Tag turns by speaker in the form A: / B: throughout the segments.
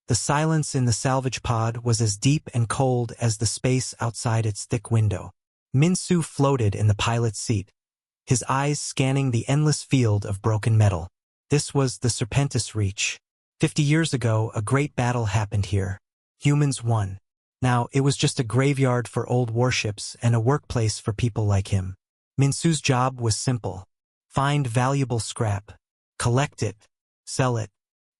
A: The silence in the salvage pod was as deep and cold as the space outside its thick window. Minsu floated in the pilot's seat, his eyes scanning the endless field of broken metal. This was the Serpentis Reach. 50 years ago, a great battle happened here. Humans won. Now, it was just a graveyard for old warships and a workplace for people like him. Minsu's job was simple. Find valuable scrap. Collect it. Sell it.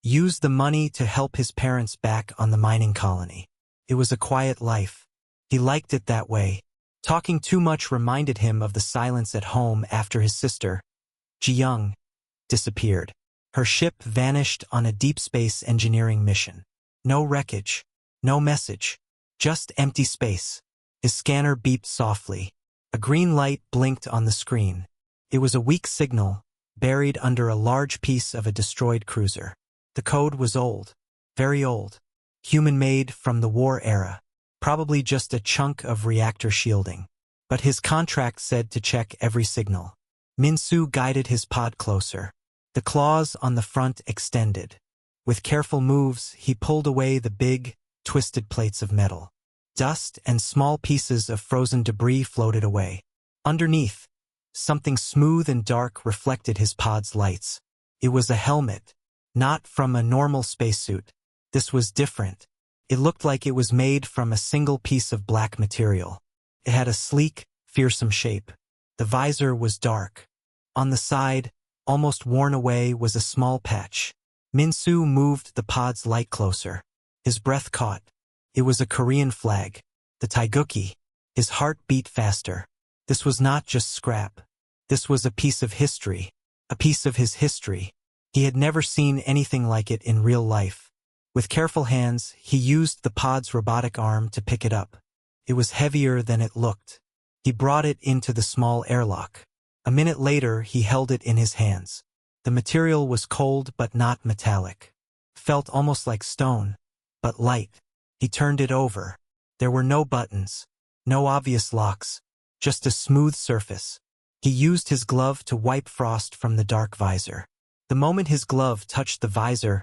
A: Use the money to help his parents back on the mining colony. It was a quiet life. He liked it that way. Talking too much reminded him of the silence at home after his sister, Ji-young, disappeared. Her ship vanished on a deep space engineering mission. No wreckage. No message. Just empty space. His scanner beeped softly. A green light blinked on the screen. It was a weak signal, buried under a large piece of a destroyed cruiser. The code was old. Very old. Human-made from the war era. Probably just a chunk of reactor shielding. But his contract said to check every signal. Minsu guided his pod closer. The claws on the front extended. With careful moves, he pulled away the big, twisted plates of metal. Dust and small pieces of frozen debris floated away. Underneath, something smooth and dark reflected his pod's lights. It was a helmet, not from a normal spacesuit. This was different. It looked like it was made from a single piece of black material. It had a sleek, fearsome shape. The visor was dark. On the side, almost worn away, was a small patch. Minsu moved the pod's light closer. His breath caught. It was a Korean flag, the Taeguki. His heart beat faster. This was not just scrap. This was a piece of history, a piece of his history. He had never seen anything like it in real life. With careful hands, he used the pod's robotic arm to pick it up. It was heavier than it looked. He brought it into the small airlock. A minute later, he held it in his hands. The material was cold but not metallic. Felt almost like stone, but light. He turned it over. There were no buttons, no obvious locks, just a smooth surface. He used his glove to wipe frost from the dark visor. The moment his glove touched the visor,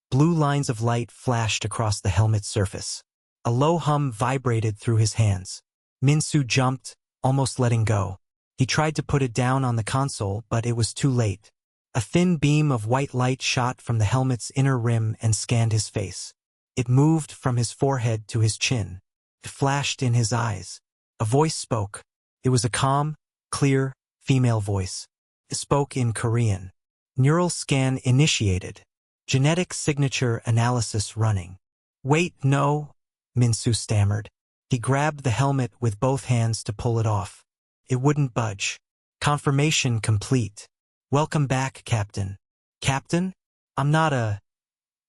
A: blue lines of light flashed across the helmet's surface. A low hum vibrated through his hands. Minsu jumped, almost letting go. He tried to put it down on the console, but it was too late. A thin beam of white light shot from the helmet's inner rim and scanned his face. It moved from his forehead to his chin. It flashed in his eyes. A voice spoke. It was a calm, clear, female voice. It spoke in Korean. Neural scan initiated. Genetic signature analysis running. Wait, no, Minsu stammered. He grabbed the helmet with both hands to pull it off. It wouldn't budge. Confirmation complete. Welcome back, Captain. Captain? I'm not a...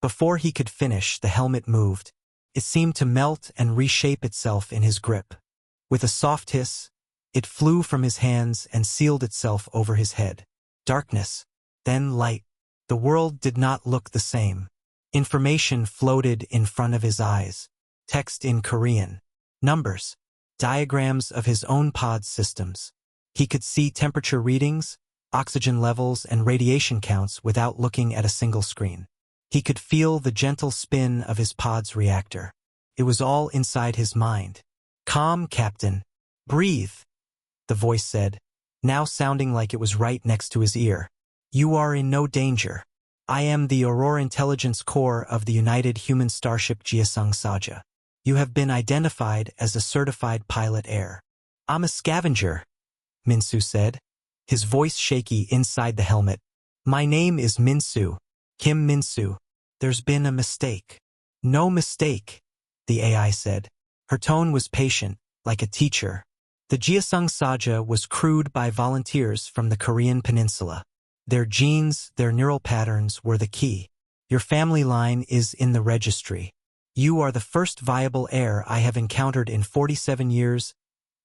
A: Before he could finish, the helmet moved. It seemed to melt and reshape itself in his grip. With a soft hiss, it flew from his hands and sealed itself over his head. Darkness, then light. The world did not look the same. Information floated in front of his eyes. Text in Korean. Numbers. Diagrams of his own pod systems. He could see temperature readings, oxygen levels, and radiation counts without looking at a single screen. He could feel the gentle spin of his pod's reactor. It was all inside his mind. Calm, Captain. Breathe, the voice said, now sounding like it was right next to his ear. You are in no danger. I am the Aurora Intelligence Corps of the United Human Starship Jiasung Saja. You have been identified as a certified pilot heir. I'm a scavenger, Minsu said, his voice shaky inside the helmet. My name is Minsu, Kim Minsu. There's been a mistake. No mistake, the AI said. Her tone was patient, like a teacher. The Jiasung Saja was crewed by volunteers from the Korean peninsula. Their genes, their neural patterns were the key. Your family line is in the registry. You are the first viable heir I have encountered in 47 years,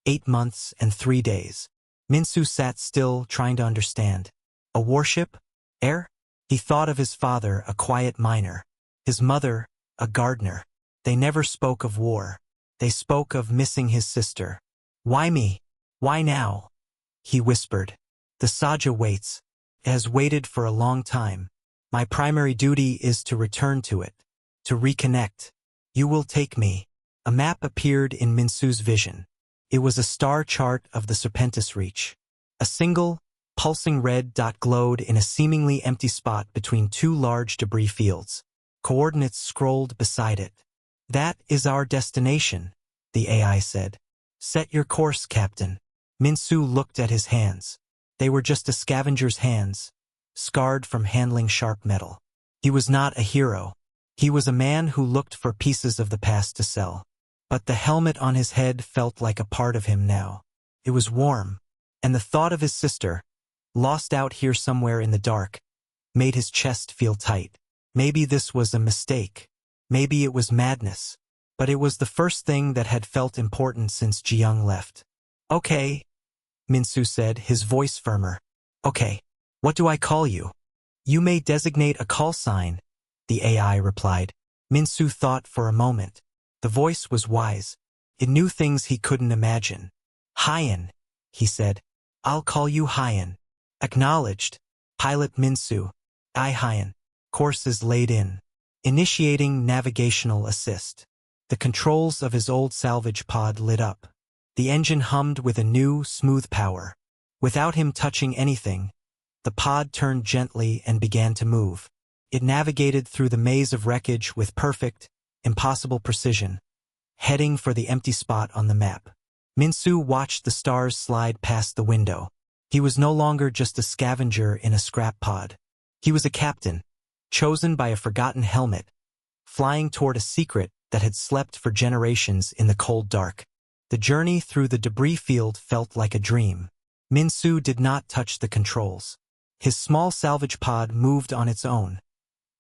A: 8 months, and 3 days. Minsu sat still, trying to understand. A warship? Heir? He thought of his father, a quiet miner. His mother, a gardener. They never spoke of war. They spoke of missing his sister. Why me? Why now? He whispered. The Saja waits. It has waited for a long time. My primary duty is to return to it. To reconnect. You will take me. A map appeared in Minsu's vision. It was a star chart of the Serpentis Reach. A single, pulsing red dot glowed in a seemingly empty spot between two large debris fields. Coordinates scrolled beside it. That is our destination, the AI said. Set your course, Captain. Minsu looked at his hands. They were just a scavenger's hands, scarred from handling sharp metal. He was not a hero. He was a man who looked for pieces of the past to sell. But the helmet on his head felt like a part of him now. It was warm, and the thought of his sister, lost out here somewhere in the dark, made his chest feel tight. Maybe this was a mistake. Maybe it was madness. But it was the first thing that had felt important since Jiyoung left. Okay, Minsu said, his voice firmer. Okay, what do I call you? You may designate a call sign, the AI replied. Minsu thought for a moment. The voice was wise. It knew things he couldn't imagine. Hyan, he said. I'll call you Hyan. Acknowledged. Pilot Minsu. I Hyan. Courses laid in. Initiating navigational assist. The controls of his old salvage pod lit up. The engine hummed with a new, smooth power. Without him touching anything, the pod turned gently and began to move. It navigated through the maze of wreckage with perfect, impossible precision, heading for the empty spot on the map. Minsu watched the stars slide past the window. He was no longer just a scavenger in a scrap pod. He was a captain, chosen by a forgotten helmet, flying toward a secret that had slept for generations in the cold dark. The journey through the debris field felt like a dream. Minsu did not touch the controls. His small salvage pod moved on its own,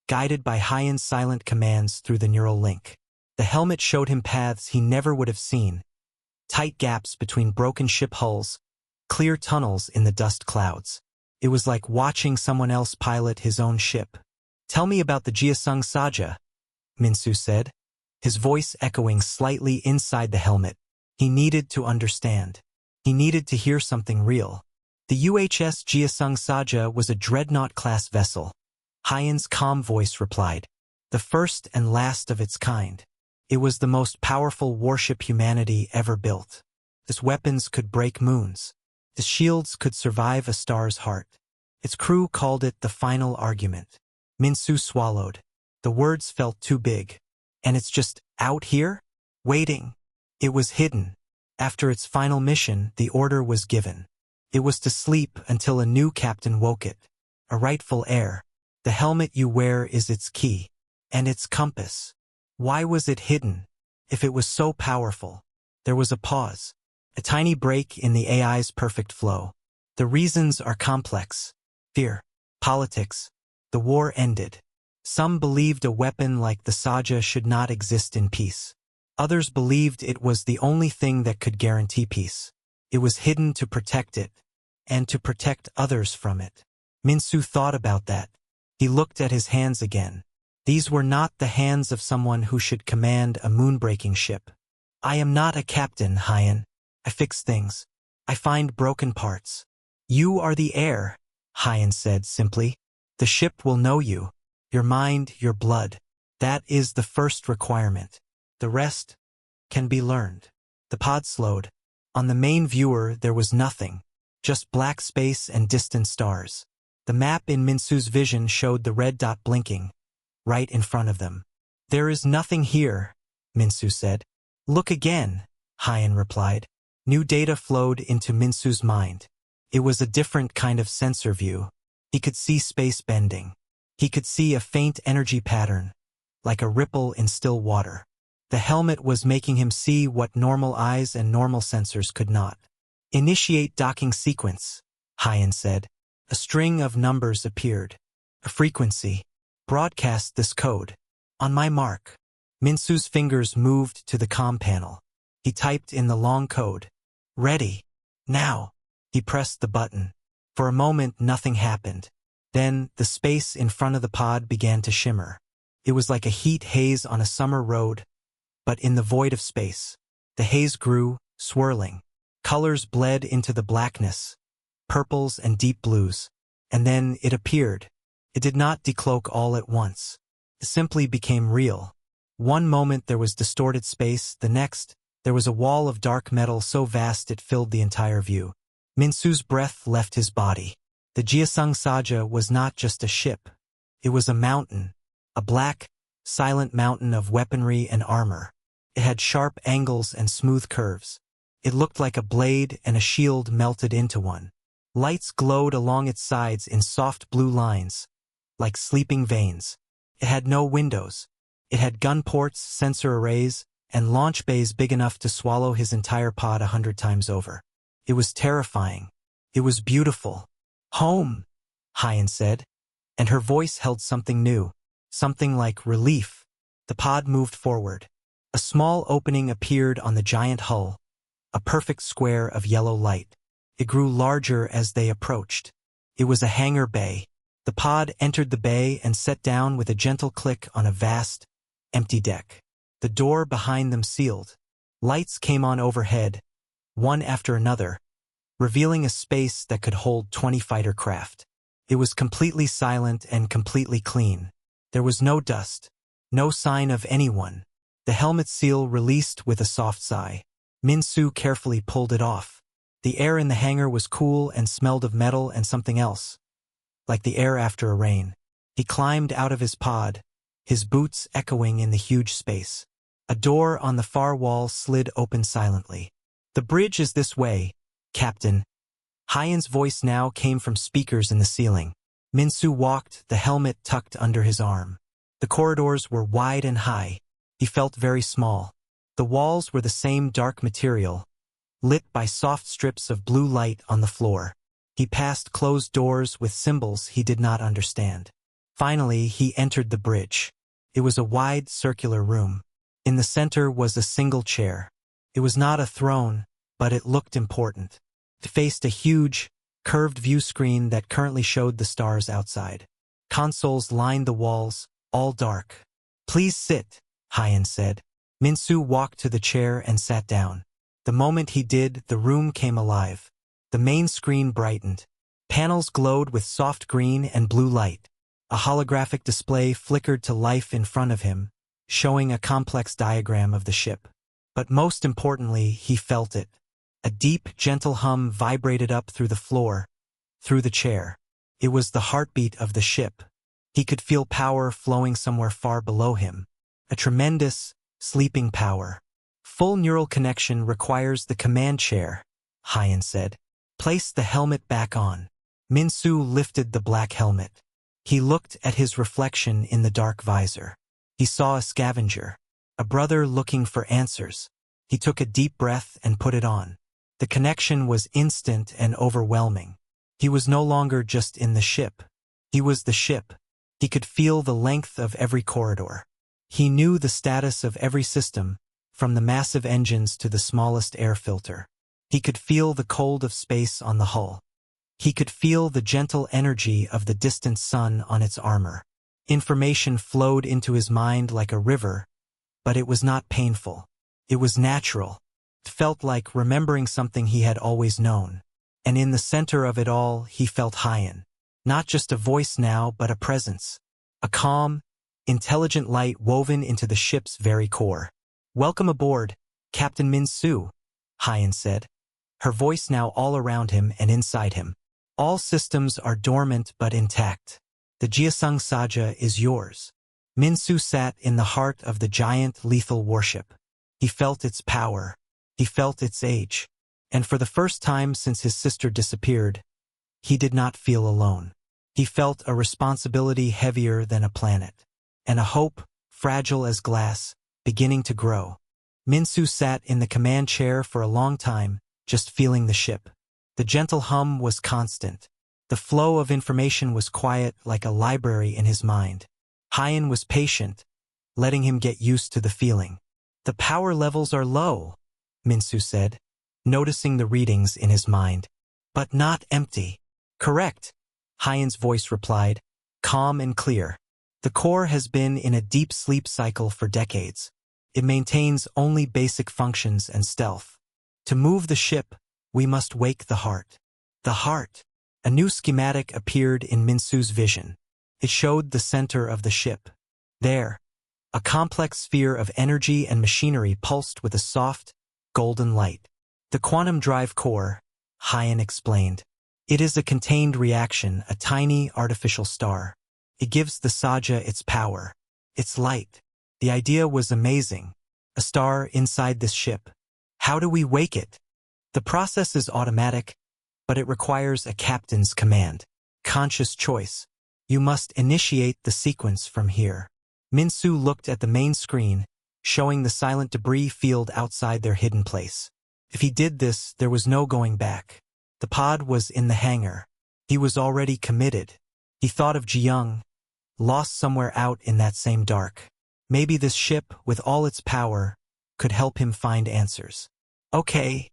A: guided by Hyan's silent commands through the neural link. The helmet showed him paths he never would have seen. Tight gaps between broken ship hulls, clear tunnels in the dust clouds. It was like watching someone else pilot his own ship. Tell me about the Jiasung Saja, Minsu said, his voice echoing slightly inside the helmet. He needed to understand. He needed to hear something real. The UHS Jiasung Saja was a dreadnought-class vessel. Hyan's calm voice replied. The first and last of its kind. It was the most powerful warship humanity ever built. Its weapons could break moons. Its shields could survive a star's heart. Its crew called it the final argument. Minsu swallowed. The words felt too big. And it's just out here? Waiting. It was hidden. After its final mission, the order was given. It was to sleep until a new captain woke it. A rightful heir. The helmet you wear is its key. And its compass. Why was it hidden? If it was so powerful. There was a pause. A tiny break in the AI's perfect flow. The reasons are complex. Fear. Politics. The war ended. Some believed a weapon like the Saja should not exist in peace. Others believed it was the only thing that could guarantee peace. It was hidden to protect it, and to protect others from it. Minsu thought about that. He looked at his hands again. These were not the hands of someone who should command a moonbreaking ship. I am not a captain, Hyan. I fix things. I find broken parts. You are the heir, Hyan said simply. The ship will know you. Your mind, your blood. That is the first requirement. The rest can be learned. The pod slowed. On the main viewer there was nothing, just black space and distant stars. The map in Minsu's vision showed the red dot blinking, right in front of them. There is nothing here, Minsu said. Look again, Hyan replied. New data flowed into Minsu's mind. It was a different kind of sensor view. He could see space bending. He could see a faint energy pattern, like a ripple in still water. The helmet was making him see what normal eyes and normal sensors could not. Initiate docking sequence, Hyan said. A string of numbers appeared. A frequency. Broadcast this code. On my mark. Minsu's fingers moved to the comm panel. He typed in the long code. Ready. Now. He pressed the button. For a moment nothing happened. Then the space in front of the pod began to shimmer. It was like a heat haze on a summer road, but in the void of space. The haze grew, swirling. Colors bled into the blackness, purples and deep blues. And then it appeared. It did not decloak all at once. It simply became real. One moment there was distorted space, the next, there was a wall of dark metal so vast it filled the entire view. Minsu's breath left his body. The Jiasung Saja was not just a ship. It was a mountain, a black, silent mountain of weaponry and armor. It had sharp angles and smooth curves. It looked like a blade and a shield melted into one. Lights glowed along its sides in soft blue lines, like sleeping veins. It had no windows. It had gun ports, sensor arrays, and launch bays big enough to swallow his entire pod 100 times over. It was terrifying. It was beautiful. "Home," Hyan said, and her voice held something new, something like relief. The pod moved forward. A small opening appeared on the giant hull, a perfect square of yellow light. It grew larger as they approached. It was a hangar bay. The pod entered the bay and set down with a gentle click on a vast, empty deck. The door behind them sealed. Lights came on overhead, one after another, revealing a space that could hold 20 fighter craft. It was completely silent and completely clean. There was no dust, no sign of anyone. The helmet seal released with a soft sigh. Minsu carefully pulled it off. The air in the hangar was cool and smelled of metal and something else, like the air after a rain. He climbed out of his pod, his boots echoing in the huge space. A door on the far wall slid open silently. "The bridge is this way, Captain." Hyan's voice now came from speakers in the ceiling. Minsu walked, the helmet tucked under his arm. The corridors were wide and high. He felt very small. The walls were the same dark material, lit by soft strips of blue light on the floor. He passed closed doors with symbols he did not understand. Finally, he entered the bridge. It was a wide, circular room. In the center was a single chair. It was not a throne, but it looked important. It faced a huge, curved view screen that currently showed the stars outside. Consoles lined the walls, all dark. "Please sit," Hyan said. Minsu walked to the chair and sat down. The moment he did, the room came alive. The main screen brightened. Panels glowed with soft green and blue light. A holographic display flickered to life in front of him, showing a complex diagram of the ship. But most importantly, he felt it. A deep, gentle hum vibrated up through the floor, through the chair. It was the heartbeat of the ship. He could feel power flowing somewhere far below him. A tremendous, sleeping power. "Full neural connection requires the command chair," Hyan said. "Place the helmet back on." Minsu lifted the black helmet. He looked at his reflection in the dark visor. He saw a scavenger, a brother looking for answers. He took a deep breath and put it on. The connection was instant and overwhelming. He was no longer just in the ship. He was the ship. He could feel the length of every corridor. He knew the status of every system, from the massive engines to the smallest air filter. He could feel the cold of space on the hull. He could feel the gentle energy of the distant sun on its armor. Information flowed into his mind like a river, but it was not painful. It was natural. It felt like remembering something he had always known. And in the center of it all, he felt Hyan. Not just a voice now, but a presence. A calm, intelligent light woven into the ship's very core. "Welcome aboard, Captain Minsu," Hyan said, her voice now all around him and inside him. "All systems are dormant but intact. The Jiasung Saja is yours." Minsu sat in the heart of the giant, lethal warship. He felt its power. He felt its age. And for the first time since his sister disappeared, he did not feel alone. He felt a responsibility heavier than a planet, and a hope, fragile as glass, beginning to grow. Minsu sat in the command chair for a long time, just feeling the ship. The gentle hum was constant. The flow of information was quiet like a library in his mind. Hyan was patient, letting him get used to the feeling. "The power levels are low," Minsu said, noticing the readings in his mind. "But not empty." "Correct," Hyan's voice replied, calm and clear. "The core has been in a deep sleep cycle for decades. It maintains only basic functions and stealth. To move the ship, we must wake the heart." The heart. A new schematic appeared in Minsu's vision. It showed the center of the ship. There, A complex sphere of energy and machinery pulsed with a soft, golden light. The quantum drive core, Hyan explained. It is a contained reaction, a tiny artificial star. It gives the Saja its power, its light. The idea was amazing. A star inside this ship. How do we wake it? The process is automatic, but it requires a captain's command. Conscious choice. You must initiate the sequence from here. Minsu looked at the main screen, showing the silent debris field outside their hidden place. If he did this, there was no going back. The pod was in the hangar. He was already committed. He thought of Jiyoung, lost somewhere out in that same dark. Maybe this ship, with all its power, could help him find answers. Okay,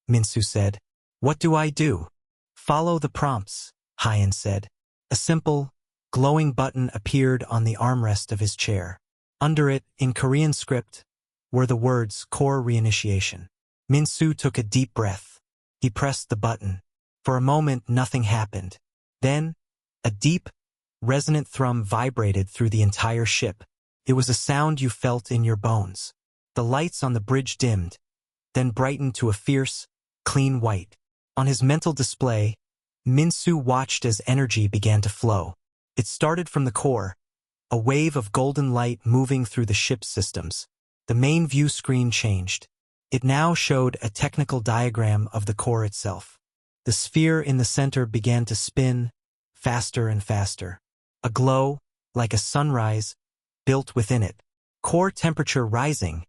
A: Minsu said. What do I do? Follow the prompts, Hyan said. A simple, glowing button appeared on the armrest of his chair. Under it, in Korean script, were the words Core Reinitiation. Minsu took a deep breath. He pressed the button. For a moment, nothing happened. Then, a deep, resonant thrum vibrated through the entire ship. It was a sound you felt in your bones. The lights on the bridge dimmed, then brightened to a fierce, clean white. On his mental display, Minsu watched as energy began to flow. It started from the core, a wave of golden light moving through the ship's systems. The main view screen changed. It now showed a technical diagram of the core itself. The sphere in the center began to spin, faster and faster. A glow, like a sunrise, built within it. Core temperature rising,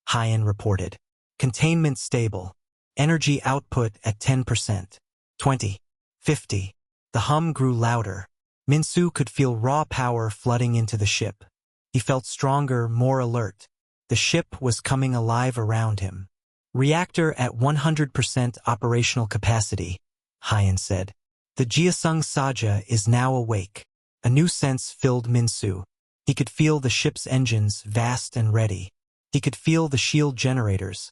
A: Hyan reported. Containment stable. Energy output at 10%. 20. 50. The hum grew louder. Minsu could feel raw power flooding into the ship. He felt stronger, more alert. The ship was coming alive around him. Reactor at 100% operational capacity, Hyan said. The Jiasung Saja is now awake. A new sense filled Minsu. He could feel the ship's engines vast and ready. He could feel the shield generators,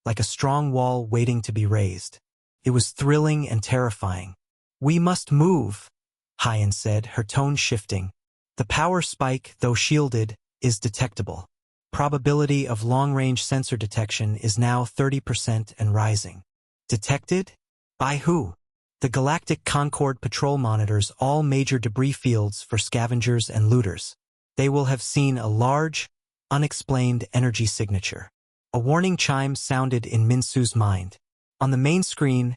A: like a strong wall waiting to be raised. It was thrilling and terrifying. We must move, Hyan said, her tone shifting. The power spike, though shielded, is detectable. Probability of long-range sensor detection is now 30% and rising. Detected? By who? The Galactic Concord Patrol monitors all major debris fields for scavengers and looters. They will have seen a large, unexplained energy signature. A warning chime sounded in Minsu's mind. On the main screen,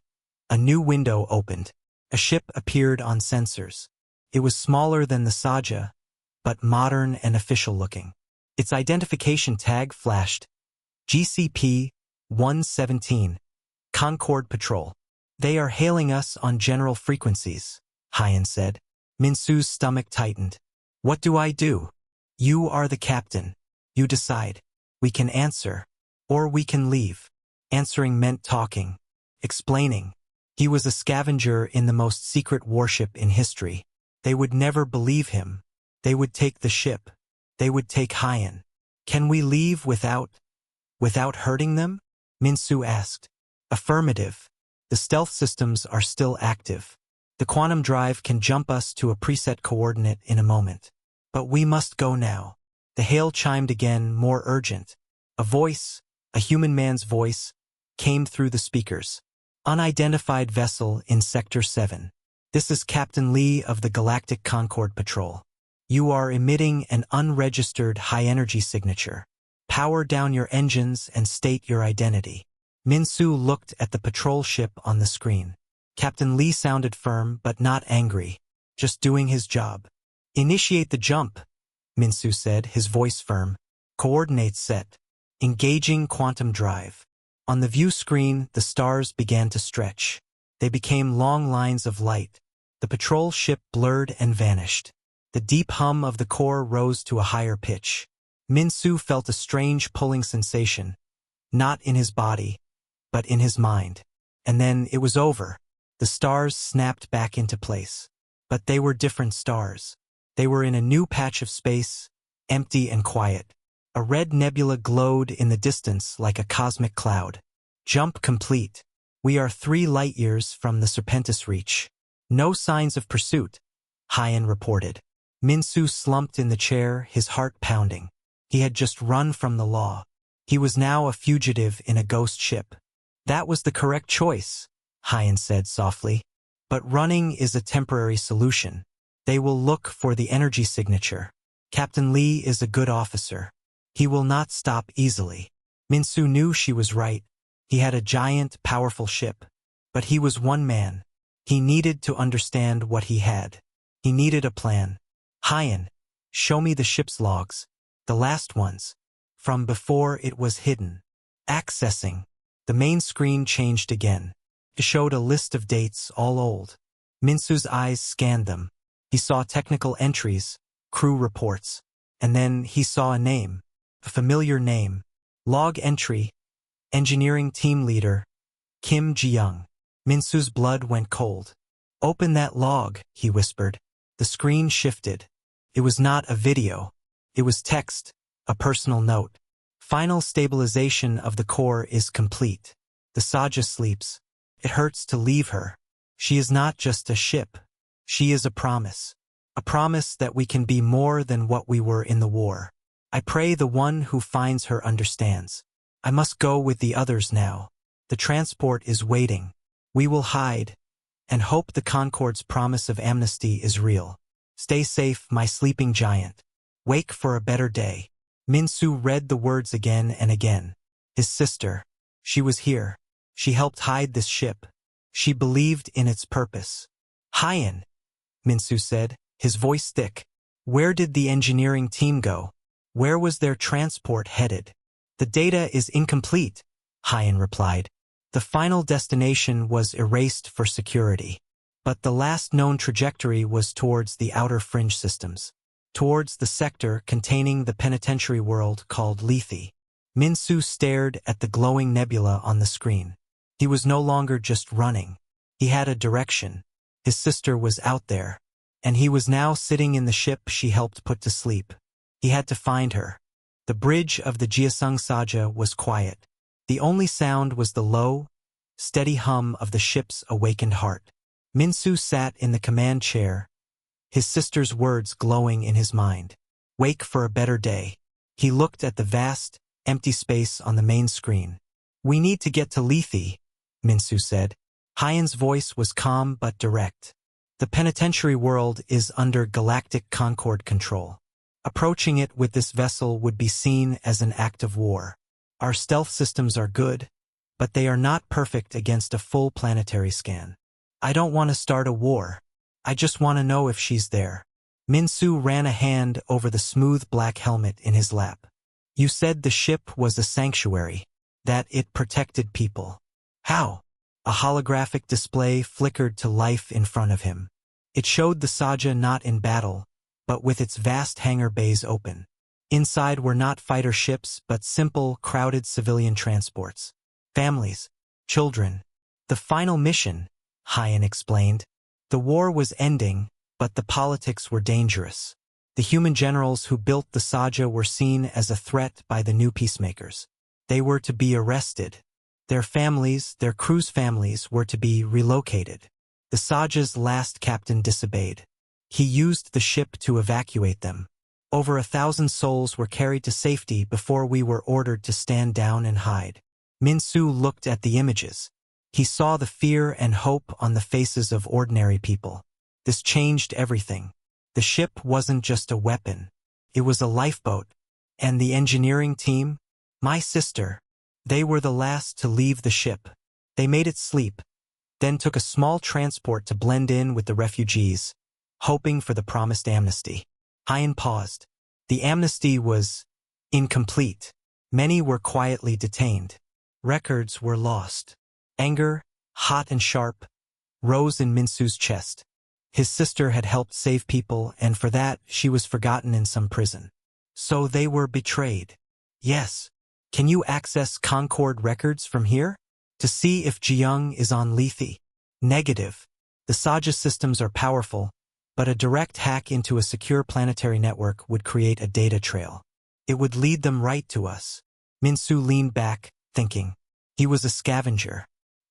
A: a new window opened. A ship appeared on sensors. It was smaller than the Saja, but modern and official-looking. Its identification tag flashed. GCP-117. Concord Patrol. They are hailing us on general frequencies, Hyan said. Minsu's stomach tightened. What do I do? You are the captain. You decide. We can answer, or we can leave. Answering meant talking, explaining. He was a scavenger in the most secret warship in history. They would never believe him. They would take the ship. They would take Hyan. Can we leave without hurting them? Minsu asked. Affirmative. The stealth systems are still active. The quantum drive can jump us to a preset coordinate in a moment. But we must go now. The hail chimed again, more urgent. A voice, a human man's voice, came through the speakers. Unidentified vessel in Sector 7. This is Captain Lee of the Galactic Concord Patrol. You are emitting an unregistered high-energy signature. Power down your engines and state your identity. Minsu looked at the patrol ship on the screen. Captain Lee sounded firm but not angry, just doing his job. Initiate the jump, Minsu said, his voice firm. Coordinates set. Engaging quantum drive. On the view screen, the stars began to stretch. They became long lines of light. The patrol ship blurred and vanished. The deep hum of the core rose to a higher pitch. Minsu felt a strange pulling sensation, not in his body, but in his mind. And then it was over. The stars snapped back into place. But they were different stars. They were in a new patch of space, empty and quiet. A red nebula glowed in the distance like a cosmic cloud. Jump complete. We are 3 light-years from the Serpentis Reach. No signs of pursuit, Hyan reported. Minsu slumped in the chair, his heart pounding. He had just run from the law. He was now a fugitive in a ghost ship. That was the correct choice, Hyan said softly. But running is a temporary solution. They will look for the energy signature. Captain Lee is a good officer. He will not stop easily. Minsu knew she was right. He had a giant, powerful ship. But he was one man. He needed to understand what he had. He needed a plan. Hyan, show me the ship's logs. The last ones. From before it was hidden. Accessing. The main screen changed again. It showed a list of dates, all old. Minsu's eyes scanned them. He saw technical entries, crew reports. And then he saw a name. A familiar name. Log entry. Engineering team leader. Kim Ji-young. Minsu's blood went cold. Open that log, he whispered. The screen shifted. It was not a video. It was text, a personal note. Final stabilization of the core is complete. The Saja sleeps. It hurts to leave her. She is not just a ship. She is a promise. A promise that we can be more than what we were in the war. I pray the one who finds her understands. I must go with the others now. The transport is waiting. We will hide and hope the Concorde's promise of amnesty is real. Stay safe, my sleeping giant. Wake for a better day. Minsu read the words again and again. His sister. She was here. She helped hide this ship. She believed in its purpose. Hyan, Minsu said, his voice thick. Where did the engineering team go? Where was their transport headed? The data is incomplete, Hyan replied. The final destination was erased for security. But the last known trajectory was towards the outer fringe systems. Towards the sector containing the penitentiary world called Lethe. Minsu stared at the glowing nebula on the screen. He was no longer just running. He had a direction. His sister was out there. And he was now sitting in the ship she helped put to sleep. He had to find her. The bridge of the Jiasung Saja was quiet. The only sound was the low, steady hum of the ship's awakened heart. Minsu sat in the command chair, his sister's words glowing in his mind. Wake for a better day. He looked at the vast, empty space on the main screen. We need to get to Lethe, Minsu said. Hyan's voice was calm but direct. The penitentiary world is under Galactic Concorde control. Approaching it with this vessel would be seen as an act of war. Our stealth systems are good, but they are not perfect against a full planetary scan. I don't want to start a war. I just want to know if she's there. Minsu ran a hand over the smooth black helmet in his lap. You said the ship was a sanctuary, that it protected people. How? A holographic display flickered to life in front of him. It showed the Saja not in battle, but with its vast hangar bays open. Inside were not fighter ships, but simple, crowded civilian transports. Families, children. The final mission, Hyan explained. The war was ending, but the politics were dangerous. The human generals who built the Saja were seen as a threat by the new peacemakers. They were to be arrested. Their families, their crew's families, were to be relocated. The Saja's last captain disobeyed. He used the ship to evacuate them. Over 1,000 souls were carried to safety before we were ordered to stand down and hide. Minsu looked at the images. He saw the fear and hope on the faces of ordinary people. This changed everything. The ship wasn't just a weapon. It was a lifeboat. And the engineering team? My sister. They were the last to leave the ship. They made it sleep, then took a small transport to blend in with the refugees, hoping for the promised amnesty. Hyan paused. The amnesty was incomplete. Many were quietly detained. Records were lost. Anger, hot and sharp, rose in Minsu's chest. His sister had helped save people, and for that she was forgotten in some prison. So they were betrayed. Yes. Can you access Concorde records from here? To see if Ji-young is on Lethe? Negative. The Saja systems are powerful, but a direct hack into a secure planetary network would create a data trail. It would lead them right to us. Minsu leaned back, thinking. He was a scavenger.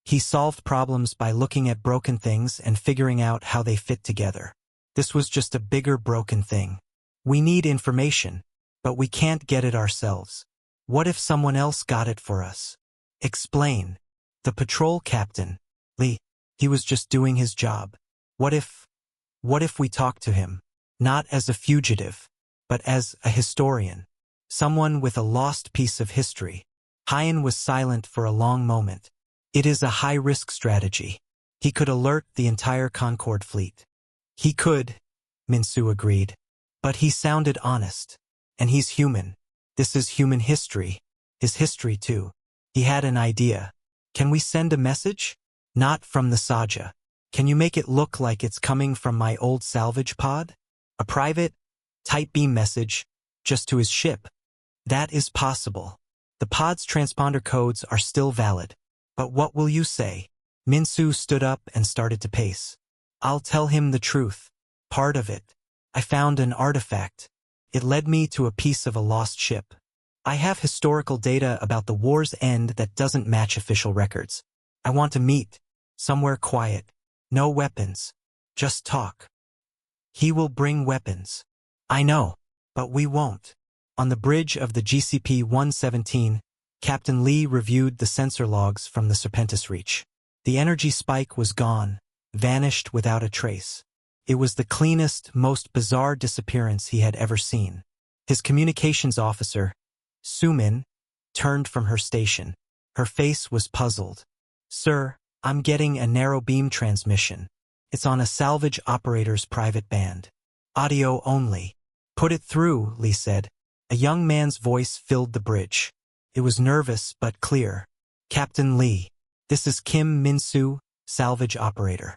A: He solved problems by looking at broken things and figuring out how they fit together. This was just a bigger broken thing. We need information. But we can't get it ourselves. What if someone else got it for us? Explain. The patrol captain, Lee, he was just doing his job. What if we talk to him? Not as a fugitive, but as a historian. Someone with a lost piece of history. Hyan was silent for a long moment. It is a high-risk strategy. He could alert the entire Concord fleet. He could, Minsu agreed. But he sounded honest. And he's human. This is human history. His history too. He had an idea. Can we send a message? Not from the Saja. Can you make it look like it's coming from my old salvage pod? A private, tight beam message, just to his ship. That is possible. The pod's transponder codes are still valid. But what will you say? Minsu stood up and started to pace. I'll tell him the truth. Part of it. I found an artifact. It led me to a piece of a lost ship. I have historical data about the war's end that doesn't match official records. I want to meet. Somewhere quiet. No weapons. Just talk. He will bring weapons. I know. But we won't. On the bridge of the GCP-117, Captain Lee reviewed the sensor logs from the Serpentis Reach. The energy spike was gone, vanished without a trace. It was the cleanest, most bizarre disappearance he had ever seen. His communications officer, Sumin, turned from her station. Her face was puzzled. Sir, I'm getting a narrow beam transmission. It's on a salvage operator's private band. Audio only. Put it through, Lee said. A young man's voice filled the bridge. It was nervous but clear. Captain Lee, this is Kim Minsu, salvage operator.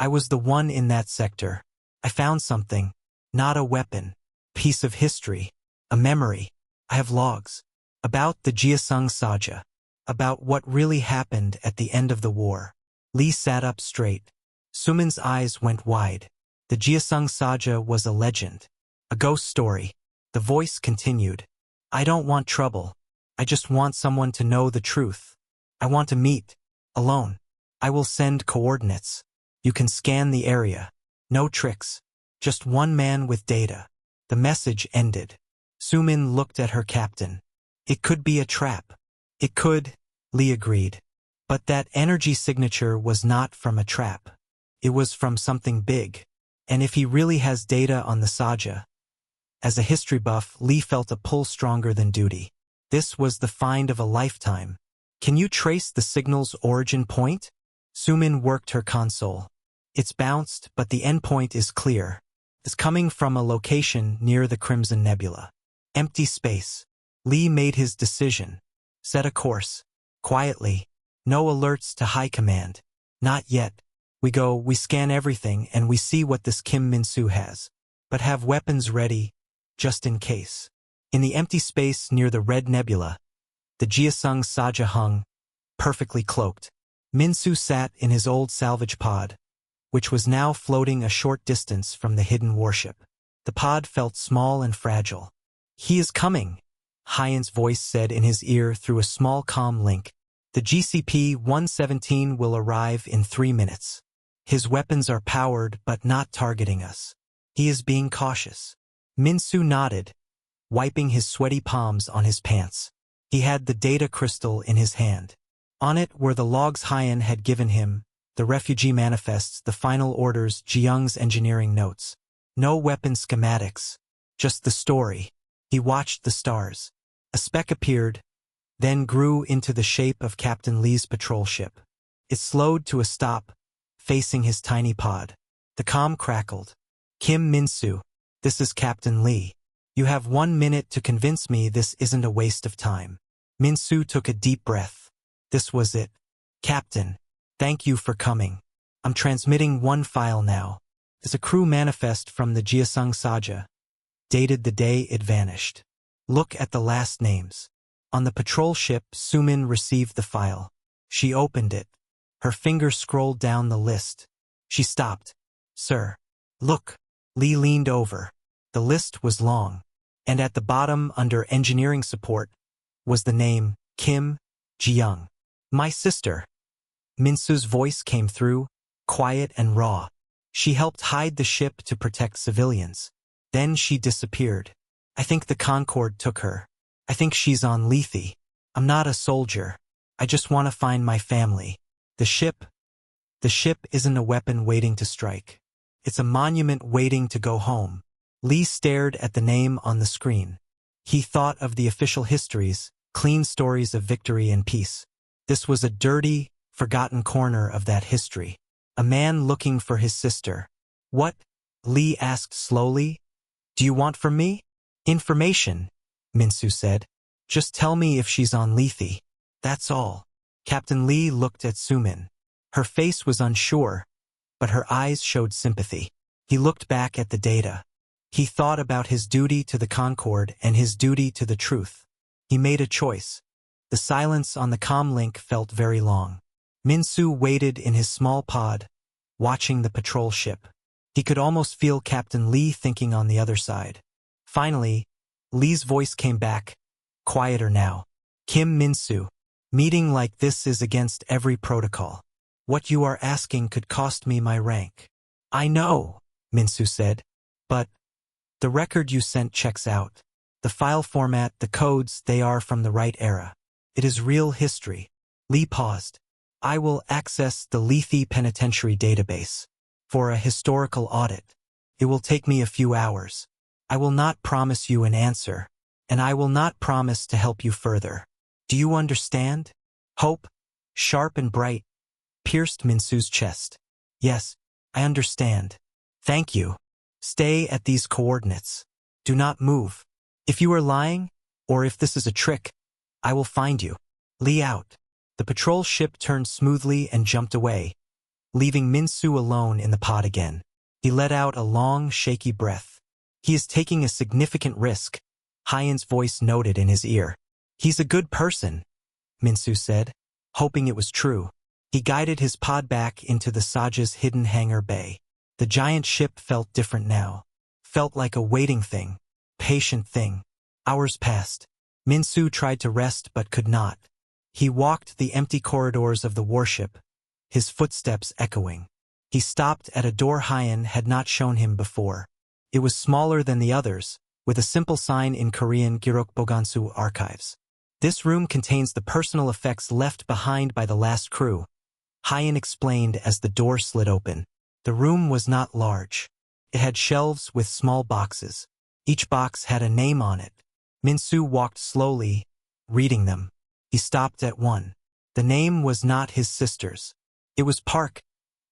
A: I was the one in that sector. I found something. Not a weapon. Piece of history. A memory. I have logs. About the Jiasung Saja. About what really happened at the end of the war. Lee sat up straight. Sumin's eyes went wide. The Jiasung Saja was a legend. A ghost story. The voice continued. I don't want trouble. I just want someone to know the truth. I want to meet. Alone. I will send coordinates. You can scan the area. No tricks. Just one man with data. The message ended. Sumin looked at her captain. It could be a trap. It could, Lee agreed. But that energy signature was not from a trap. It was from something big. And if he really has data on the Saja. As a history buff, Lee felt a pull stronger than duty. This was the find of a lifetime. Can you trace the signal's origin point? Sumin worked her console. It's bounced, but the endpoint is clear. It's coming from a location near the Crimson Nebula. Empty space. Lee made his decision. Set a course. Quietly. No alerts to high command. Not yet. We scan everything, and we see what this Kim Minsu has. But have weapons ready, just in case. In the empty space near the Red Nebula, the Jiasung Saja hung, perfectly cloaked. Minsu sat in his old salvage pod, which was now floating a short distance from the hidden warship. The pod felt small and fragile. He is coming, Hyan's voice said in his ear through a small comm link. The GCP-117 will arrive in 3 minutes. His weapons are powered but not targeting us. He is being cautious. Minsu nodded, wiping his sweaty palms on his pants. He had the data crystal in his hand. On it were the logs Hyan had given him, the refugee manifests, the final orders, Jiyoung's engineering notes. No weapon schematics, just the story. He watched the stars. A speck appeared, then grew into the shape of Captain Lee's patrol ship. It slowed to a stop, facing his tiny pod. The comm crackled. Kim Minsu, this is Captain Lee. You have 1 minute to convince me this isn't a waste of time. Minsu took a deep breath. This was it. Captain, thank you for coming. I'm transmitting one file now. It's a crew manifest from the Jiasung Saja, dated the day it vanished. Look at the last names. On the patrol ship, Sumin received the file. She opened it. Her finger scrolled down the list. She stopped. Sir. Look. Lee leaned over. The list was long. And at the bottom, under engineering support, was the name, Kim Jiyoung. My sister. Minsu's voice came through, quiet and raw. She helped hide the ship to protect civilians. Then she disappeared. I think the Concorde took her. I think she's on Lethe. I'm not a soldier. I just want to find my family. The ship isn't a weapon waiting to strike. It's a monument waiting to go home. Lee stared at the name on the screen. He thought of the official histories, clean stories of victory and peace. This was a dirty, forgotten corner of that history. A man looking for his sister. What? Lee asked slowly. Do you want from me? Information, Minsu said. Just tell me if she's on Lethe. That's all. Captain Lee looked at Sumin. Her face was unsure, but her eyes showed sympathy. He looked back at the data. He thought about his duty to the Concorde and his duty to the truth. He made a choice. The silence on the comm link felt very long. Minsu waited in his small pod, watching the patrol ship. He could almost feel Captain Lee thinking on the other side. Finally, Lee's voice came back, quieter now. Kim Minsu, meeting like this is against every protocol. What you are asking could cost me my rank. I know, Minsu said, but the record you sent checks out. The file format, the codes, they are from the right era. It is real history. Lee paused. I will access the Lethe Penitentiary database for a historical audit. It will take me a few hours. I will not promise you an answer, and I will not promise to help you further. Do you understand? Hope, sharp and bright, pierced Minsu's chest. Yes, I understand. Thank you. Stay at these coordinates. Do not move. If you are lying, or if this is a trick, I will find you. Lee out. The patrol ship turned smoothly and jumped away, leaving Minsu alone in the pod again. He let out a long, shaky breath. He is taking a significant risk, Hyen's voice noted in his ear. He's a good person, Minsu said, hoping it was true. He guided his pod back into the Saja's hidden hangar bay. The giant ship felt different now. Felt like a waiting thing, patient thing. Hours passed. Minsu tried to rest but could not. He walked the empty corridors of the warship, his footsteps echoing. He stopped at a door Hyen had not shown him before. It was smaller than the others, with a simple sign in Korean Girokbogansu Archives. This room contains the personal effects left behind by the last crew, Hyen explained as the door slid open. The room was not large. It had shelves with small boxes. Each box had a name on it. Minsu walked slowly, reading them. He stopped at one. The name was not his sister's. It was Park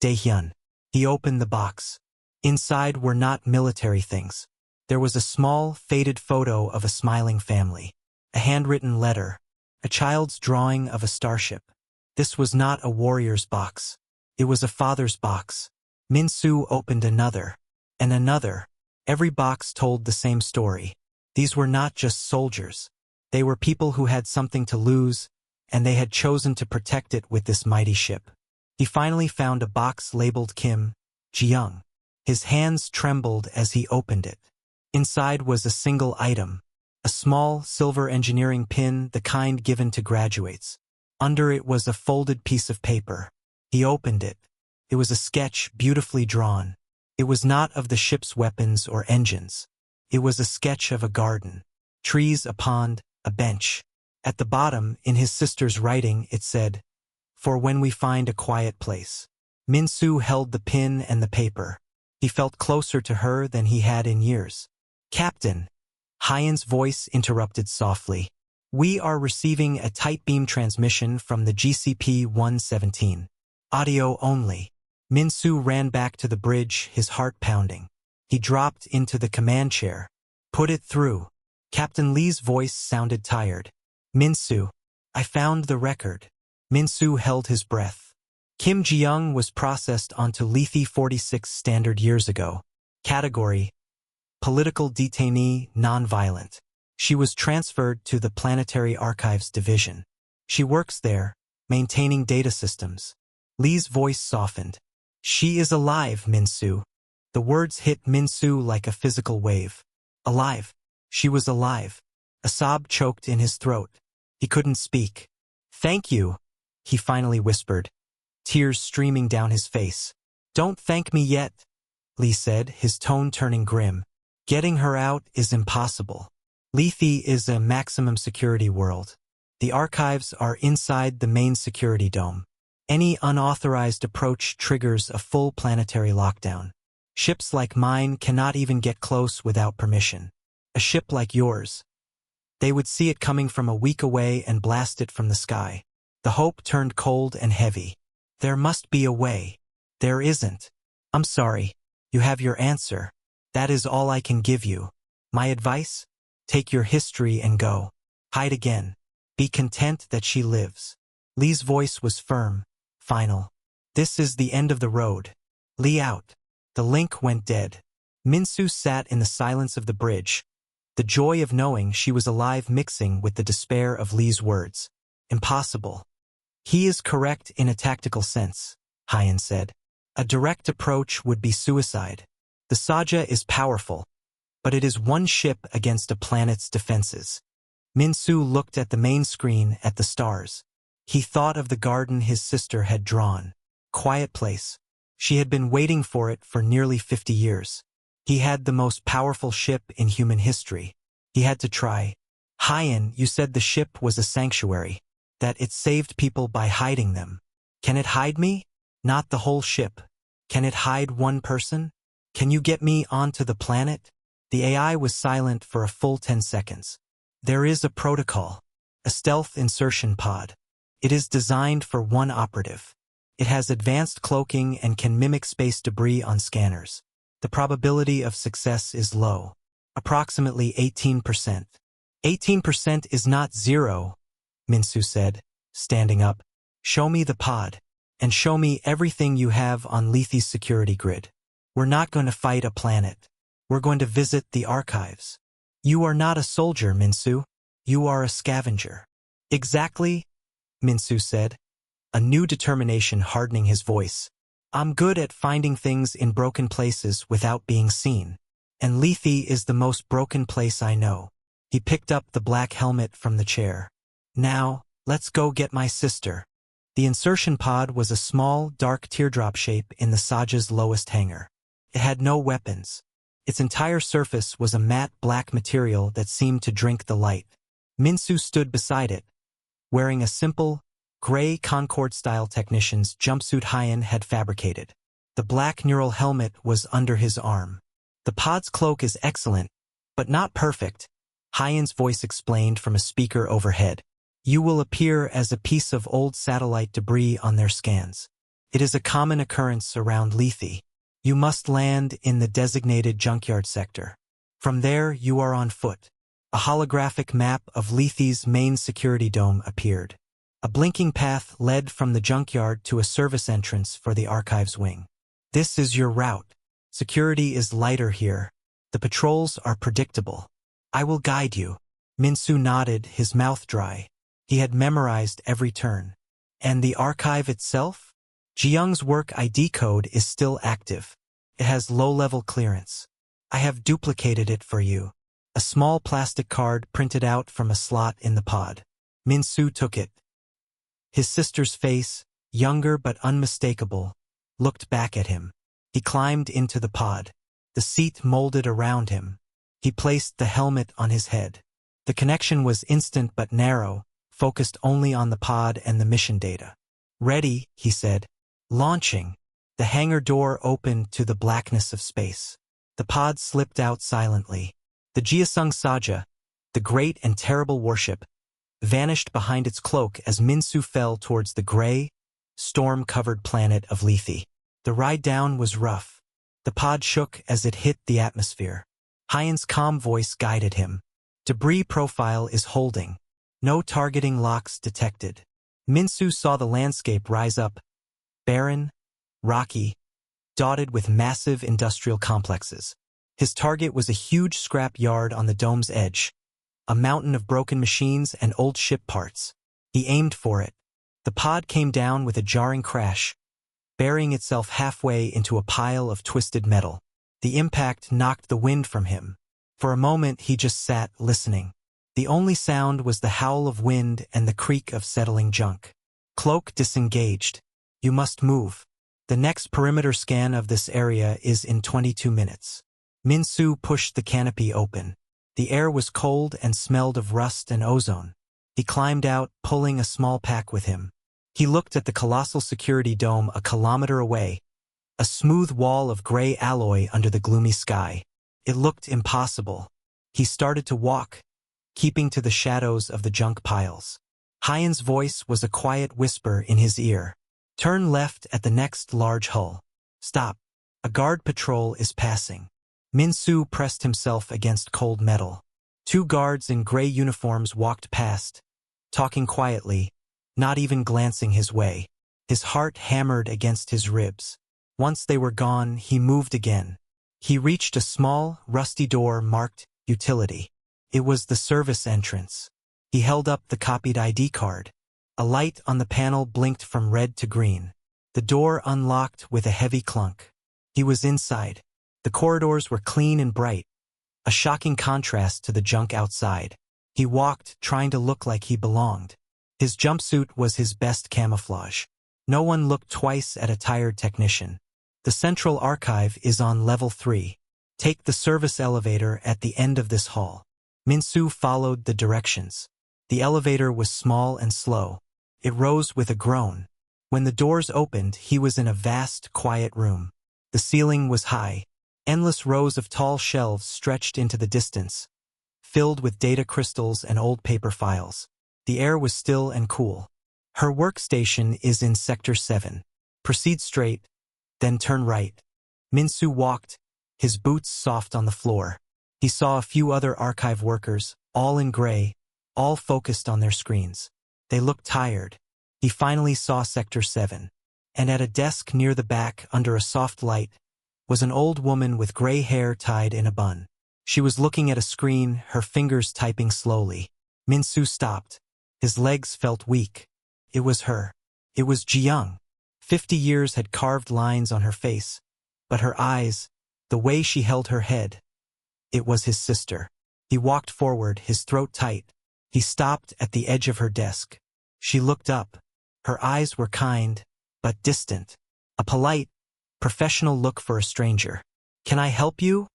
A: Dae-hyun. He opened the box. Inside were not military things. There was a small, faded photo of a smiling family. A handwritten letter. A child's drawing of a starship. This was not a warrior's box. It was a father's box. Minsu opened another. And another. Every box told the same story. These were not just soldiers. They were people who had something to lose, and they had chosen to protect it with this mighty ship. He finally found a box labeled Kim Ji-young. His hands trembled as he opened it. Inside was a single item, a small silver engineering pin, the kind given to graduates. Under it was a folded piece of paper. He opened it. It was a sketch beautifully drawn. It was not of the ship's weapons or engines. It was a sketch of a garden, trees, a pond, a bench. At the bottom, in his sister's writing, it said, "For when we find a quiet place." Minsu held the pin and the paper. He felt closer to her than he had in years. "Captain," Hyen's voice interrupted softly. "We are receiving a tight beam transmission from the GCP-117. Audio only." Minsu ran back to the bridge, his heart pounding. He dropped into the command chair. "Put it through." Captain Lee's voice sounded tired. "Minsu, I found the record." Minsu held his breath. Kim Ji-young was processed onto Lethe 46 standard years ago. Category: Political detainee, non-violent. She was transferred to the Planetary Archives Division. She works there, maintaining data systems. Lee's voice softened. "She is alive, Minsu." The words hit Minsu like a physical wave. Alive. She was alive. A sob choked in his throat. He couldn't speak. "Thank you," he finally whispered, tears streaming down his face. "Don't thank me yet," Lee said, his tone turning grim. "Getting her out is impossible. Lethe is a maximum security world. The archives are inside the main security dome. Any unauthorized approach triggers a full planetary lockdown. Ships like mine cannot even get close without permission. A ship like yours, they would see it coming from a week away and blast it from the sky. The hope turned cold and heavy. There must be a way. There isn't. I'm sorry. You have your answer. That is all I can give you. My advice? Take your history and go. Hide again. Be content that she lives. Lee's voice was firm, final. This is the end of the road. Lee out. The link went dead. Minsu sat in the silence of the bridge, the joy of knowing she was alive mixing with the despair of Lee's words. Impossible. He is correct in a tactical sense, Hyan said. A direct approach would be suicide. The Saja is powerful, but it is one ship against a planet's defenses. Minsu looked at the main screen at the stars. He thought of the garden his sister had drawn. Quiet place. She had been waiting for it for nearly 50 years. He had the most powerful ship in human history. He had to try. Hyan, you said the ship was a sanctuary, that it saved people by hiding them. Can it hide me? Not the whole ship. Can it hide one person? Can you get me onto the planet? The AI was silent for a full 10 seconds. There is a protocol, a stealth insertion pod. It is designed for one operative. It has advanced cloaking and can mimic space debris on scanners. The probability of success is low, approximately 18%. 18% is not zero, Minsu said, standing up. Show me the pod, and show me everything you have on Lethe's security grid. We're not going to fight a planet. We're going to visit the archives. You are not a soldier, Minsu. You are a scavenger. Exactly, Minsu said, a new determination hardening his voice. I'm good at finding things in broken places without being seen. And Lethe is the most broken place I know. He picked up the black helmet from the chair. Now, let's go get my sister. The insertion pod was a small, dark teardrop shape in the Saja's lowest hangar. It had no weapons. Its entire surface was a matte black material that seemed to drink the light. Minsu stood beside it, wearing a simple, gray Concorde-style technician's jumpsuit Hyan had fabricated. The black neural helmet was under his arm. The pod's cloak is excellent, but not perfect, Hyan's voice explained from a speaker overhead. You will appear as a piece of old satellite debris on their scans. It is a common occurrence around Lethe. You must land in the designated junkyard sector. From there, you are on foot. A holographic map of Lethe's main security dome appeared. A blinking path led from the junkyard to a service entrance for the archives wing. This is your route. Security is lighter here. The patrols are predictable. I will guide you. Minsu nodded, his mouth dry. He had memorized every turn. And the archive itself? Jiyoung's work ID code is still active. It has low-level clearance. I have duplicated it for you. A small plastic card printed out from a slot in the pod. Minsu took it. His sister's face, younger but unmistakable, looked back at him. He climbed into the pod. The seat molded around him. He placed the helmet on his head. The connection was instant but narrow, focused only on the pod and the mission data. Ready, he said. Launching. The hangar door opened to the blackness of space. The pod slipped out silently. The Jiasung Saja, the great and terrible warship, vanished behind its cloak as Minsu fell towards the gray, storm-covered planet of Lethe. The ride down was rough. The pod shook as it hit the atmosphere. Hyan's calm voice guided him. Debris profile is holding. No targeting locks detected. Minsu saw the landscape rise up, barren, rocky, dotted with massive industrial complexes. His target was a huge scrap yard on the dome's edge, a mountain of broken machines and old ship parts. He aimed for it. The pod came down with a jarring crash, burying itself halfway into a pile of twisted metal. The impact knocked the wind from him. For a moment he just sat, listening. The only sound was the howl of wind and the creak of settling junk. Cloak disengaged. You must move. The next perimeter scan of this area is in 22 minutes. Minsu pushed the canopy open. The air was cold and smelled of rust and ozone. He climbed out, pulling a small pack with him. He looked at the colossal security dome a kilometer away, a smooth wall of gray alloy under the gloomy sky. It looked impossible. He started to walk, keeping to the shadows of the junk piles. Hyen's voice was a quiet whisper in his ear. Turn left at the next large hull. Stop. A guard patrol is passing. Min-Su pressed himself against cold metal. 2 guards in gray uniforms walked past, talking quietly, not even glancing his way. His heart hammered against his ribs. Once they were gone, he moved again. He reached a small, rusty door marked Utility. It was the service entrance. He held up the copied ID card. A light on the panel blinked from red to green. The door unlocked with a heavy clunk. He was inside. The corridors were clean and bright, a shocking contrast to the junk outside. He walked, trying to look like he belonged. His jumpsuit was his best camouflage. No one looked twice at a tired technician. The central archive is on level 3. Take the service elevator at the end of this hall. Min-Su followed the directions. The elevator was small and slow. It rose with a groan. When the doors opened, he was in a vast, quiet room. The ceiling was high. Endless rows of tall shelves stretched into the distance, filled with data crystals and old paper files. The air was still and cool. Her workstation is in Sector 7. Proceed straight, then turn right. Min-Su walked, his boots soft on the floor. He saw a few other archive workers, all in gray, all focused on their screens. They looked tired. He finally saw Sector 7. And at a desk near the back, under a soft light, was an old woman with gray hair tied in a bun. She was looking at a screen, her fingers typing slowly. Min-Su stopped. His legs felt weak. It was her. It was Ji-young. 50 years had carved lines on her face, but her eyes, the way she held her head, it was his sister. He walked forward, his throat tight. He stopped at the edge of her desk. She looked up. Her eyes were kind, but distant. A polite, professional look for a stranger. "Can I help you?"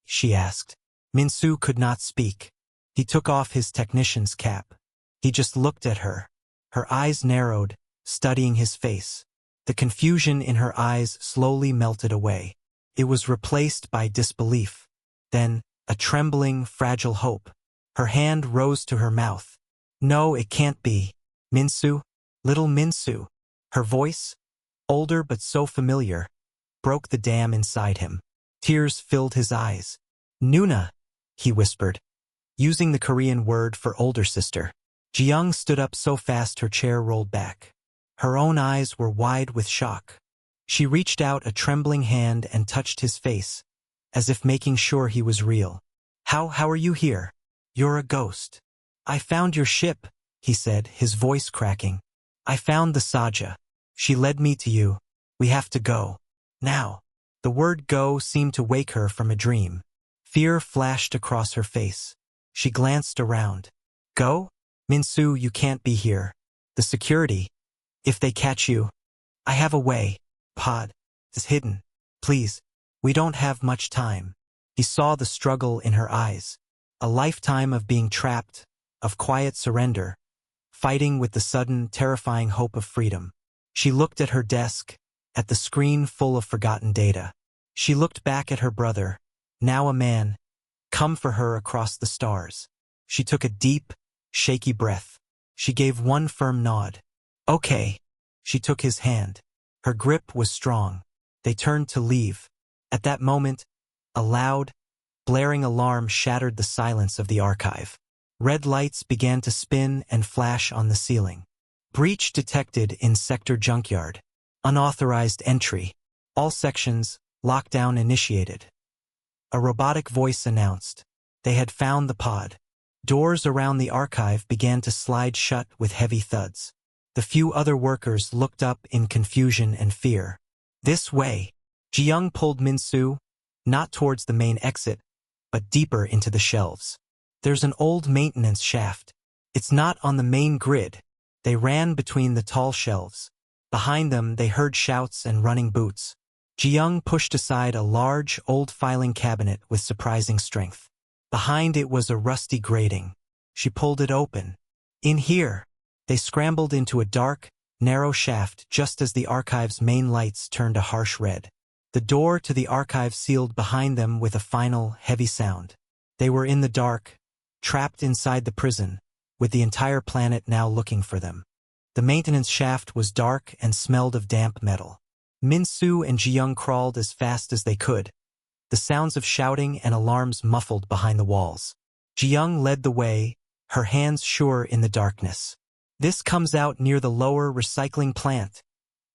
A: she asked. Min-Su could not speak. He took off his technician's cap. He just looked at her. Her eyes narrowed, studying his face. The confusion in her eyes slowly melted away. It was replaced by disbelief. Then, a trembling, fragile hope. Her hand rose to her mouth. "No, it can't be. Min-Su? Little Min-Su." Her voice, older but so familiar, broke the dam inside him. Tears filled his eyes. "Nuna," he whispered, using the Korean word for older sister. Ji-young stood up so fast her chair rolled back. Her own eyes were wide with shock. She reached out a trembling hand and touched his face, as if making sure he was real. How are you here? You're a ghost." "I found your ship," he said, his voice cracking. "I found the Saja. She led me to you. We have to go. Now." The word go seemed to wake her from a dream. Fear flashed across her face. She glanced around. "Go? Min-Su, you can't be here. The security. If they catch you, I have a way. Pod is hidden. Please, we don't have much time." He saw the struggle in her eyes. A lifetime of being trapped, of quiet surrender, fighting with the sudden, terrifying hope of freedom. She looked at her desk, at the screen full of forgotten data. She looked back at her brother, now a man, come for her across the stars. She took a deep, shaky breath. She gave one firm nod. "Okay." She took his hand. Her grip was strong. They turned to leave. At that moment, a loud, blaring alarm shattered the silence of the archive. Red lights began to spin and flash on the ceiling. "Breach detected in Sector Junkyard. Unauthorized entry. All sections, lockdown initiated." A robotic voice announced. They had found the pod. Doors around the archive began to slide shut with heavy thuds. The few other workers looked up in confusion and fear. "This way." Ji-young pulled Min-Su, not towards the main exit, but deeper into the shelves. "There's an old maintenance shaft. It's not on the main grid." They ran between the tall shelves. Behind them, they heard shouts and running boots. Ji-young pushed aside a large, old filing cabinet with surprising strength. Behind it was a rusty grating. She pulled it open. In here, they scrambled into a dark, narrow shaft just as the archive's main lights turned a harsh red. The door to the archive sealed behind them with a final, heavy sound. They were in the dark, trapped inside the prison, with the entire planet now looking for them. The maintenance shaft was dark and smelled of damp metal. Min-Su and Ji-Young crawled as fast as they could, the sounds of shouting and alarms muffled behind the walls. Ji-Young led the way, her hands sure in the darkness. "This comes out near the lower recycling plant,"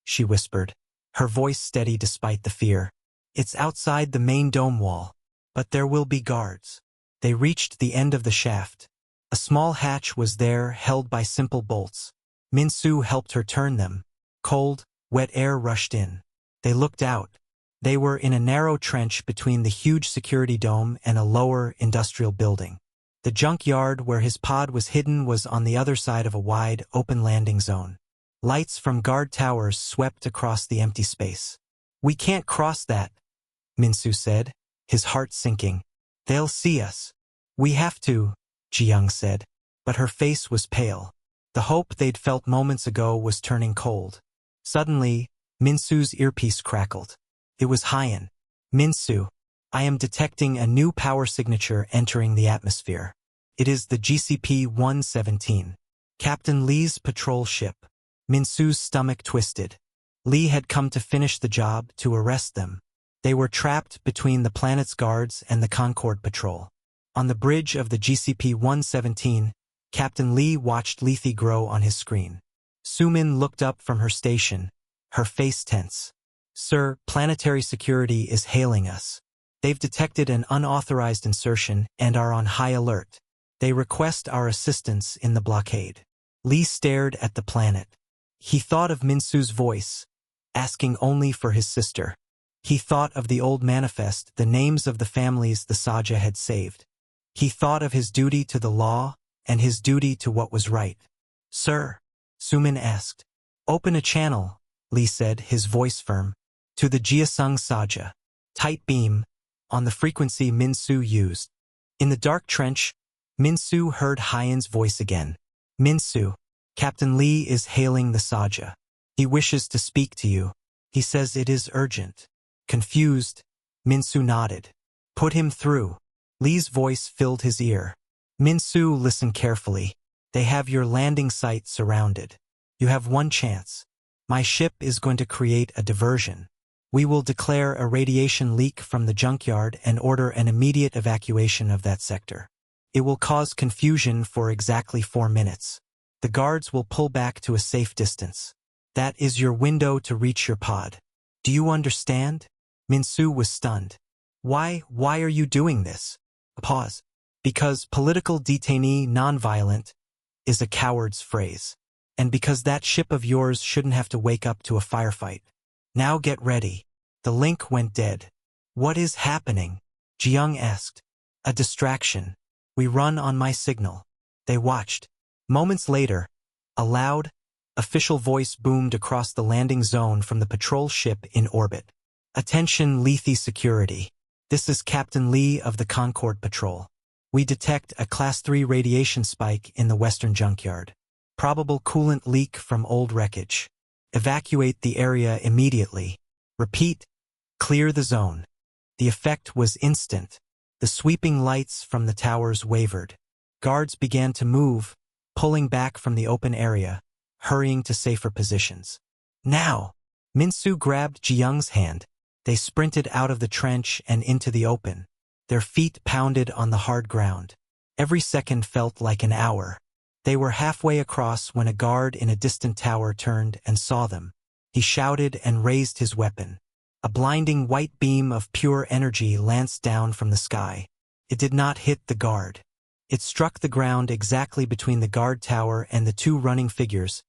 A: she whispered, her voice steady despite the fear. "It's outside the main dome wall, but there will be guards." They reached the end of the shaft. A small hatch was there, held by simple bolts. Min-Su helped her turn them. Cold, wet air rushed in. They looked out. They were in a narrow trench between the huge security dome and a lower industrial building. The junkyard where his pod was hidden was on the other side of a wide, open landing zone. Lights from guard towers swept across the empty space. "We can't cross that," Min-Su said, his heart sinking. "They'll see us." "We have to," Ji-Young said, but her face was pale. The hope they'd felt moments ago was turning cold. Suddenly, Min-Su's earpiece crackled. It was Hyan. "Min-Su, I am detecting a new power signature entering the atmosphere. It is the GCP-117, Captain Lee's patrol ship." Min-Su's stomach twisted. Lee had come to finish the job, to arrest them. They were trapped between the planet's guards and the Concord patrol. On the bridge of the GCP-117, Captain Lee watched Lethe grow on his screen. Sumin looked up from her station, her face tense. "Sir, planetary security is hailing us. They've detected an unauthorized insertion and are on high alert. They request our assistance in the blockade." Lee stared at the planet. He thought of Min-Su's voice, asking only for his sister. He thought of the old manifest, the names of the families the Saja had saved. He thought of his duty to the law and his duty to what was right. "Sir," Sumin asked. "Open a channel," Lee said, his voice firm. "To the Jiasung Saja. Tight beam, on the frequency Min-Su used." In the dark trench, Min-Su heard Hyan's voice again. "Min-Su, Captain Lee is hailing the Saja. He wishes to speak to you. He says it is urgent." Confused, Min-Su nodded. "Put him through." Lee's voice filled his ear. Min-Su listened carefully. "They have your landing site surrounded. You have one chance. My ship is going to create a diversion. We will declare a radiation leak from the junkyard and order an immediate evacuation of that sector. It will cause confusion for exactly 4 minutes. The guards will pull back to a safe distance. That is your window to reach your pod. Do you understand?" Min-Su was stunned. Why are you doing this?" A pause. "Because political detainee nonviolent is a coward's phrase. And because that ship of yours shouldn't have to wake up to a firefight. Now get ready." The link went dead. "What is happening?" Ji-Young asked. "A distraction. We run on my signal." They watched. Moments later, a loud, official voice boomed across the landing zone from the patrol ship in orbit. "Attention Lethe Security. This is Captain Lee of the Concord Patrol. We detect a Class 3 radiation spike in the western junkyard. Probable coolant leak from old wreckage. Evacuate the area immediately. Repeat, clear the zone." The effect was instant. The sweeping lights from the towers wavered. Guards began to move, pulling back from the open area, hurrying to safer positions. "Now!" Min-Su grabbed Ji-Young's hand. They sprinted out of the trench and into the open. Their feet pounded on the hard ground. Every second felt like an hour. They were halfway across when a guard in a distant tower turned and saw them. He shouted and raised his weapon. A blinding white beam of pure energy lanced down from the sky. It did not hit the guard. It struck the ground exactly between the guard tower and the 2 running figures,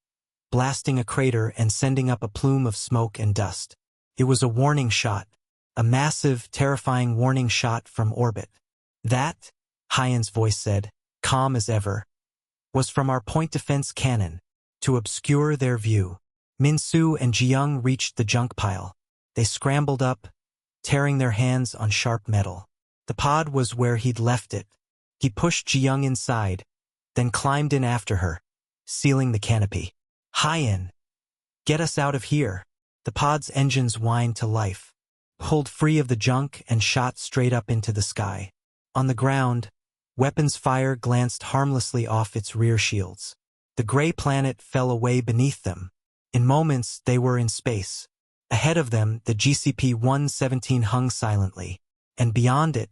A: blasting a crater and sending up a plume of smoke and dust. It was a warning shot, a massive, terrifying warning shot from orbit. "That," Hyan's voice said, calm as ever, "was from our point defense cannon, to obscure their view." Min-Su and Ji-Young reached the junk pile. They scrambled up, tearing their hands on sharp metal. The pod was where he'd left it, He pushed Ji-young inside, then climbed in after her, sealing the canopy. High-in! Get us out of here! The pod's engines whined to life, pulled free of the junk and shot straight up into the sky. On the ground, weapons fire glanced harmlessly off its rear shields. The gray planet fell away beneath them. In moments, they were in space. Ahead of them, the GCP-117 hung silently, and beyond it,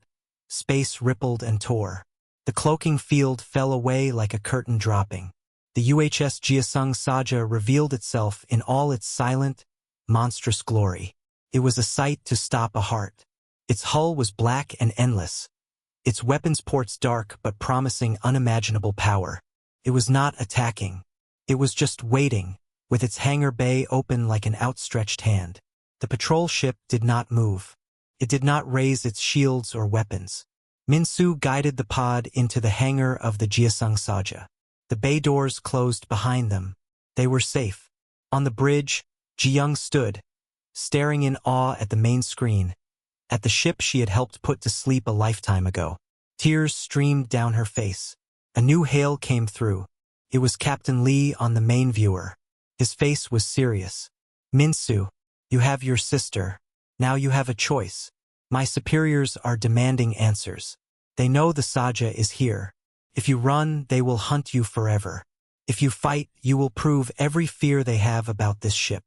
A: space rippled and tore. The cloaking field fell away like a curtain dropping. The UHS Gyeongsang Saja revealed itself in all its silent, monstrous glory. It was a sight to stop a heart. Its hull was black and endless, its weapons ports dark but promising unimaginable power. It was not attacking. It was just waiting, with its hangar bay open like an outstretched hand. The patrol ship did not move. It did not raise its shields or weapons. Min-soo guided the pod into the hangar of the Gyeongsang Saja. The bay doors closed behind them. They were safe. On the bridge, Ji-young stood, staring in awe at the main screen, at the ship she had helped put to sleep a lifetime ago. Tears streamed down her face. A new hail came through. It was Captain Lee on the main viewer. His face was serious. Min-soo, you have your sister. Now you have a choice. My superiors are demanding answers. They know the Saja is here. If you run, they will hunt you forever. If you fight, you will prove every fear they have about this ship.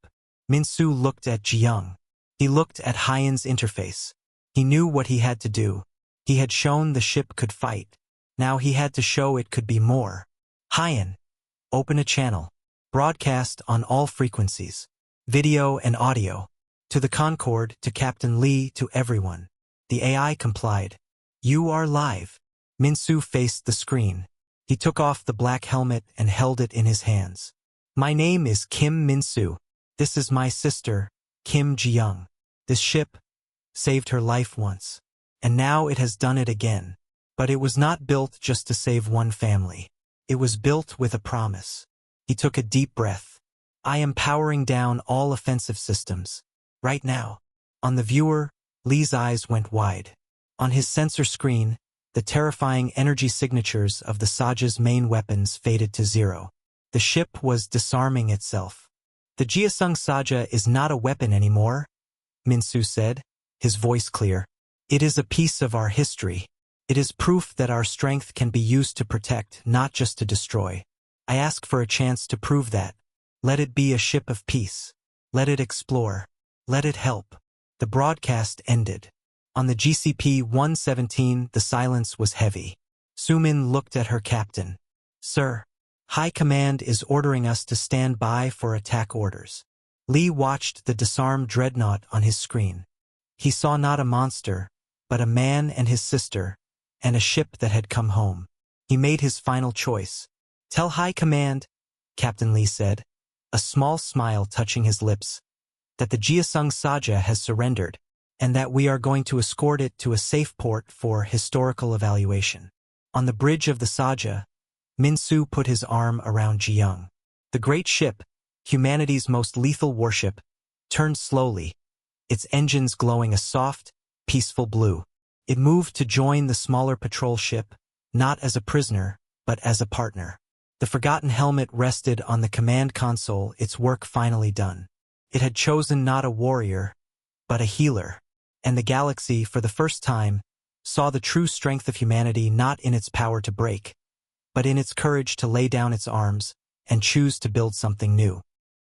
A: Min-soo looked at Ji-young. He looked at Hyen's interface. He knew what he had to do. He had shown the ship could fight. Now he had to show it could be more. Hyen, open a channel. Broadcast on all frequencies. Video and audio. To the Concorde, to Captain Lee, to everyone. The AI complied. You are live. Min-soo faced the screen. He took off the black helmet and held it in his hands. My name is Kim Min-soo. This is my sister, Kim Ji-young. This ship saved her life once, and now it has done it again. But it was not built just to save one family. It was built with a promise. He took a deep breath. I am powering down all offensive systems. Right now. On the viewer, Lee's eyes went wide. On his sensor screen, the terrifying energy signatures of the Saja's main weapons faded to zero. The ship was disarming itself. The Gyeongsang Saja is not a weapon anymore, Min-soo said, his voice clear. It is a piece of our history. It is proof that our strength can be used to protect, not just to destroy. I ask for a chance to prove that. Let it be a ship of peace. Let it explore. Let it help. The broadcast ended. On the GCP-117, the silence was heavy. Soo-min looked at her captain. Sir, High Command is ordering us to stand by for attack orders. Lee watched the disarmed dreadnought on his screen. He saw not a monster, but a man and his sister, and a ship that had come home. He made his final choice. Tell High Command, Captain Lee said, a small smile touching his lips, that the Gyeongsang Saja has surrendered, and that we are going to escort it to a safe port for historical evaluation. On the bridge of the Saja, Min-soo put his arm around Ji-young. The great ship, humanity's most lethal warship, turned slowly, its engines glowing a soft, peaceful blue. It moved to join the smaller patrol ship, not as a prisoner, but as a partner. The forgotten helmet rested on the command console, its work finally done. It had chosen not a warrior, but a healer. And the galaxy, for the first time, saw the true strength of humanity not in its power to break, but in its courage to lay down its arms and choose to build something new.